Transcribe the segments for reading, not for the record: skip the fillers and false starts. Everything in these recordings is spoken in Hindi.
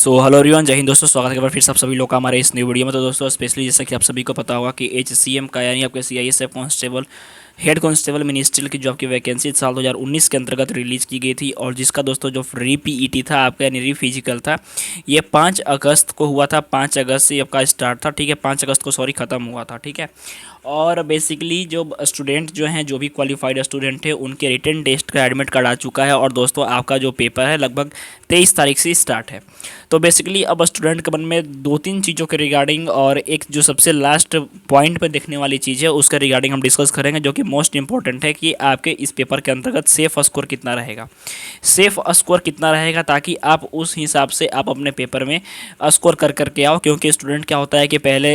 सो हेलो एवरीवन, जय हिंद दोस्तों। स्वागत है एक बार फिर से आप सभी लोग का हमारे इस न्यू वीडियो में। तो दोस्तों स्पेशली जैसा कि आप सभी को पता होगा कि एचसीएम का यानी आपके CISF constable head constable ministerial की जो आपकी वैकेंसी साल 2019 के अंतर्गत रिलीज़ की गई थी और जिसका दोस्तों जो री पीईटी था आपका यानी री फिजिकल था, ये 5 अगस्त को हुआ था। 5 अगस्त से आपका स्टार्ट था, ठीक है। 5 अगस्त को सॉरी ख़त्म हुआ था, ठीक है। और बेसिकली जो स्टूडेंट जो हैं, जो भी क्वालिफाइड स्टूडेंट है, उनके रिटन टेस्ट का एडमिट कार्ड आ चुका है। और दोस्तों आपका जो पेपर है लगभग 23 तारीख से स्टार्ट है। तो बेसिकली अब स्टूडेंट के मन में 2-3 चीज़ों के रिगार्डिंग और एक जो सबसे लास्ट पॉइंट पे देखने वाली चीज़ है उसके रिगार्डिंग हम डिस्कस करेंगे, जो कि मोस्ट इंपॉर्टेंट है कि आपके इस पेपर के अंतर्गत सेफ स्कोर कितना रहेगा। सेफ स्कोर कितना रहेगा ताकि आप उस हिसाब से आप अपने पेपर में स्कोर कर करके आओ। क्योंकि स्टूडेंट क्या होता है कि पहले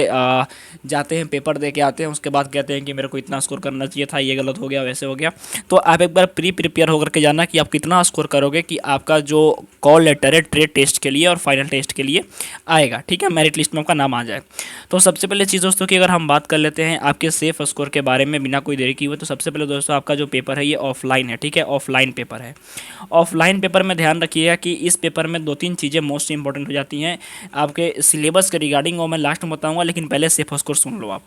जाते हैं, पेपर दे के आते हैं, उसके बाद कहते हैं कि मेरे को इतना स्कोर करना चाहिए था, ये गलत हो गया, वैसे हो गया। तो आप एक बार प्रिपेयर होकर के जाना कि आप कितना स्कोर करोगे कि आपका जो कॉल लेटर है ट्रेड टेस्ट के लिए और फाइनल टेस्ट के लिए आएगा, ठीक है। मेरिट लिस्ट में आपका नाम आ जाए। तो सबसे पहले चीज़ दोस्तों कि अगर हम बात कर लेते हैं आपके सेफ स्कोर के बारे में बिना कोई देरी किए हुए, तो सबसे पहले दोस्तों आपका जो पेपर है ये ऑफलाइन है, ठीक है। ऑफलाइन पेपर है। ऑफलाइन पेपर में ध्यान रखिएगा कि इस पेपर में 2-3 चीज़ें मोस्ट इंपॉर्टेंट हो जाती हैं आपके सिलेबस के रिगार्डिंग, और मैं लास्ट में बताऊंगा, लेकिन पहले सेफ स्कोर सुन लो आप।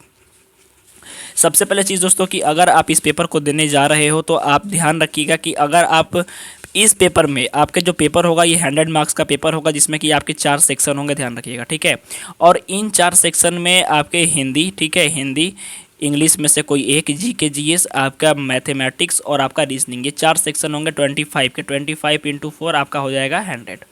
सबसे पहले चीज़ दोस्तों कि अगर आप इस पेपर को देने जा रहे हो तो आप ध्यान रखिएगा कि अगर आप इस पेपर में, आपके जो पेपर होगा ये 100 मार्क्स का पेपर होगा, जिसमें कि आपके 4 सेक्शन होंगे, ध्यान रखिएगा, ठीक है। और इन 4 सेक्शन में आपके हिंदी, ठीक है, हिंदी, इंग्लिश में से कोई एक, जीके जीएस, आपका मैथमेटिक्स और आपका रीजनिंग, ये 4 सेक्शन होंगे 25 के। 25 × 4 आपका हो जाएगा 100।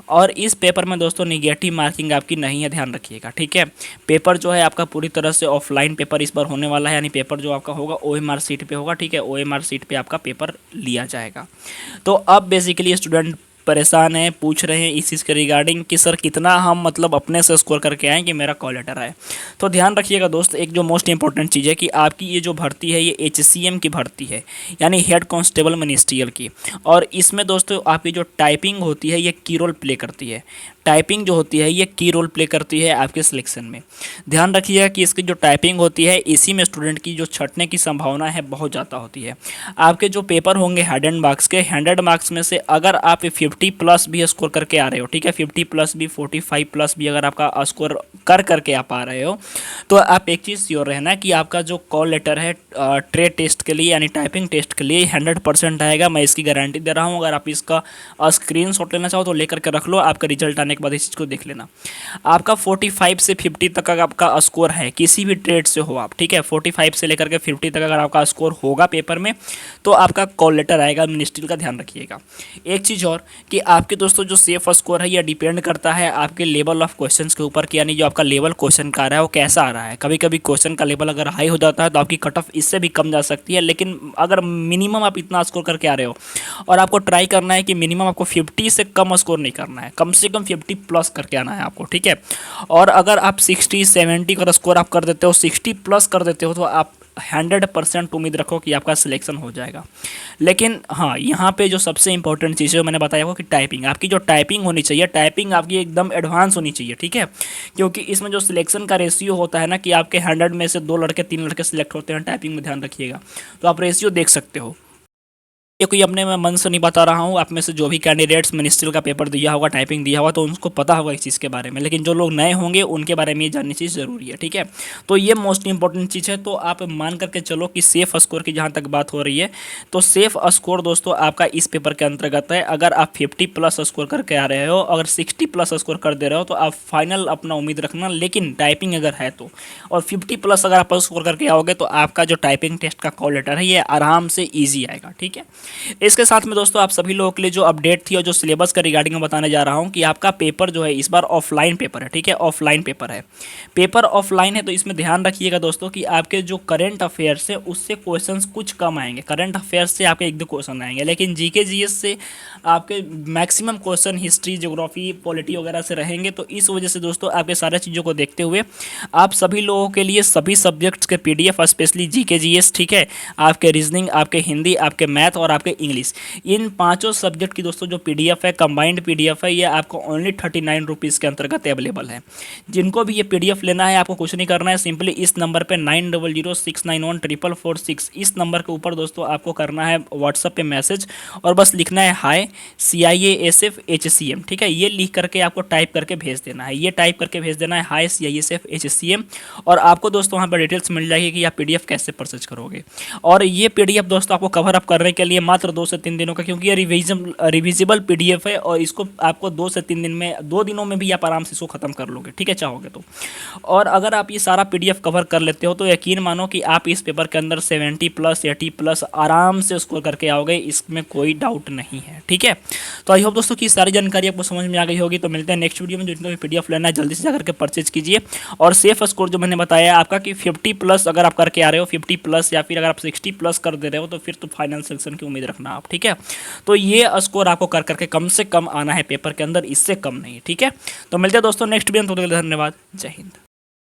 और इस पेपर में दोस्तों निगेटिव मार्किंग आपकी नहीं है, ध्यान रखिएगा, ठीक है। पेपर जो है आपका पूरी तरह से ऑफलाइन पेपर इस बार होने वाला है, यानी पेपर जो आपका होगा ओएमआर सीट पे होगा, ठीक है। ओएमआर सीट पे आपका पेपर लिया जाएगा। तो अब बेसिकली स्टूडेंट परेशान है, पूछ रहे हैं इस चीज़ के रिगार्डिंग कि सर कितना हम मतलब अपने से स्कोर करके आएँ कि मेरा कॉल लेटर आए। तो ध्यान रखिएगा दोस्त, एक जो मोस्ट इंपॉर्टेंट चीज़ है कि आपकी ये जो भर्ती है ये एचसीएम की भर्ती है, यानी हेड कांस्टेबल मिनिस्ट्रियल की। और इसमें दोस्तों आपकी जो टाइपिंग होती है ये की रोल प्ले करती है। टाइपिंग जो होती है ये की रोल प्ले करती है आपके सिलेक्शन में। ध्यान रखिएगा कि इसकी जो टाइपिंग होती है इसी में स्टूडेंट की जो छंटने की संभावना है बहुत ज़्यादा होती है। आपके जो पेपर होंगे 100 मार्क्स के, 100 मार्क्स में से अगर आप 50 प्लस भी स्कोर करके आ रहे हो, ठीक है, 50 प्लस भी, 45 प्लस भी अगर आपका स्कोर कर करके आप आ रहे हो, तो आप एक चीज़ श्योर रहना कि आपका जो कॉल लेटर है ट्रेड टेस्ट के लिए यानी टाइपिंग टेस्ट के लिए 100% आएगा। मैं इसकी गारंटी दे रहा हूँ। अगर आप इसका स्क्रीनशॉट लेना चाहो तो लेकर के रख लो, आपका रिजल्ट आने के बाद इस चीज़ को देख लेना। आपका 45 से 50 तक का आपका स्कोर है, किसी भी ट्रेड से हो आप, ठीक है। 45 से लेकर के 50 तक अगर आपका स्कोर होगा पेपर में तो आपका कॉल लेटर आएगा मिनिस्ट्री का, ध्यान रखिएगा। एक चीज़ और कि आपके दोस्तों जो सेफ स्कोर है यह डिपेंड करता है आपके लेवल ऑफ क्वेश्चंस के ऊपर कि यानी जो आपका लेवल क्वेश्चन का आ रहा है वो कैसा आ रहा है। कभी कभी क्वेश्चन का लेवल अगर हाई हो जाता है तो आपकी कट ऑफ इससे भी कम जा सकती है, लेकिन अगर मिनिमम आप इतना स्कोर करके आ रहे हो और आपको ट्राई करना है कि मिनिमम आपको 50 से कम स्कोर नहीं करना है, कम से कम 50 प्लस करके आना है आपको, ठीक है। और अगर आप 60-70 का स्कोर आप कर देते हो, 60 प्लस कर देते हो, तो आप 100% उम्मीद रखो कि आपका सिलेक्शन हो जाएगा। लेकिन हाँ, यहाँ पे जो सबसे इंपॉर्टेंट चीज़ है मैंने बताया वो कि टाइपिंग, आपकी जो टाइपिंग होनी चाहिए, टाइपिंग आपकी एकदम एडवांस होनी चाहिए, ठीक है। क्योंकि इसमें जो सिलेक्शन का रेशियो होता है ना कि आपके 100 में से 2 लड़के 3 लड़के सिलेक्ट होते हैं टाइपिंग में, ध्यान रखिएगा। तो आप रेशियो देख सकते हो। ये कोई अपने मैं मन से नहीं बता रहा हूँ, आप में से जो भी कैंडिडेट्स मिनिस्ट्रियल का पेपर दिया होगा, टाइपिंग दिया होगा, तो उनको पता होगा इस चीज़ के बारे में। लेकिन जो लोग नए होंगे उनके बारे में ये जाननी चीज़ ज़रूरी है, ठीक है। तो ये मोस्ट इंपॉर्टेंट चीज़ है। तो आप मान करके चलो कि सेफ स्कोर की जहाँ तक बात हो रही है, तो सेफ स्कोर दोस्तों आपका इस पेपर के अंतर्गत है। अगर आप 50 प्लस स्कोर करके आ रहे हो, अगर 60 प्लस स्कोर कर दे रहे हो तो आप फाइनल अपना उम्मीद रखना। लेकिन टाइपिंग अगर है तो, और 50 प्लस अगर आप स्कोर करके आओगे तो आपका जो टाइपिंग टेस्ट का कॉल लेटर है ये आराम से ईजी आएगा, ठीक है। इसके साथ में दोस्तों आप सभी लोगों के लिए जो अपडेट थी और जो सिलेबस का रिगार्डिंग मैं बताने जा रहा हूं कि आपका पेपर जो है इस बार ऑफलाइन पेपर है, ठीक है। ऑफलाइन पेपर है, पेपर ऑफलाइन है। तो इसमें ध्यान रखिएगा दोस्तों कि आपके जो करंट अफेयर्स है उससे क्वेश्चंस कुछ कम आएंगे। करंट अफेयर्स से आपके 1-2 क्वेश्चन आएंगे, लेकिन जीके जीएस से आपके maximum question history, geography, polity वगैरह से रहेंगे। तो इस वजह से दोस्तों आपके सारे चीज़ों को देखते हुए आप सभी लोगों के लिए सभी सब्जेक्ट्स के PDF, स्पेशली जीके जीएस, ठीक है, आपके रीजनिंग, आपके हिंदी, आपके मैथ और आपके इंग्लिश। इन पाँचों सब्जेक्ट की दोस्तों जो PDF है, कंबाइंड PDF है, ये आपको ओनली 39 रुपीज़ के अंतर्गत अवेलेबल है। जिनको भी ये PDF लेना है, आपको कुछ नहीं करना है, सिंपली इस नंबर पे 9006914446 इस नंबर के ऊपर दोस्तों आपको करना है व्हाट्सएप पे मैसेज, और बस लिखना है हाय CIASF HCM, ठीक है। ये लिख करके आपको टाइप करके भेज देना है, ये टाइप करके भेज देना है हाय CIASF HCM, और आपको दोस्तों वहाँ पर डिटेल्स मिल जाएगी कि आप PDF कैसे परचेज करोगे। और ये PDF दोस्तों आपको कवर अप करने के लिए मात्र 2 से 3 दिनों का, क्योंकि ये रिविजिबल PDF है, और इसको आपको 2 से 3 दिन में, 2 दिनों में भी आप आराम से इसको खत्म कर लोगे, ठीक है, चाहोगे तो। और अगर आप ये सारा PDF कवर कर लेते हो तो यकीन मानो कि आप इस पेपर के अंदर 70+ 80+ आराम से स्कोर करके आओगे, इसमें कोई डाउट नहीं है, ठीक है। तो आई होप दोस्तों कि सारी जानकारी आपको समझ में आ गई होगी। तो मिलते हैं नेक्स्ट वीडियो में। जिनको भी PDF लेना है जल्दी से जाकर के परचेज कीजिए। और सेफ स्कोर जो मैंने बताया आपका कि 50+ अगर आप करके आ रहे हो, 50+ या फिर अगर आप 60+ कर दे रहे हो, तो फिर तो फाइनल सिलेक्शन की उम्मीद रखना आप, ठीक है। तो ये स्कोर आपको कर करके कम से कम आना है पेपर के अंदर, इससे कम नहीं, ठीक है। तो मिलते हैं दोस्तों नेक्स्ट वीडियो में, तो धन्यवाद, जय हिंद।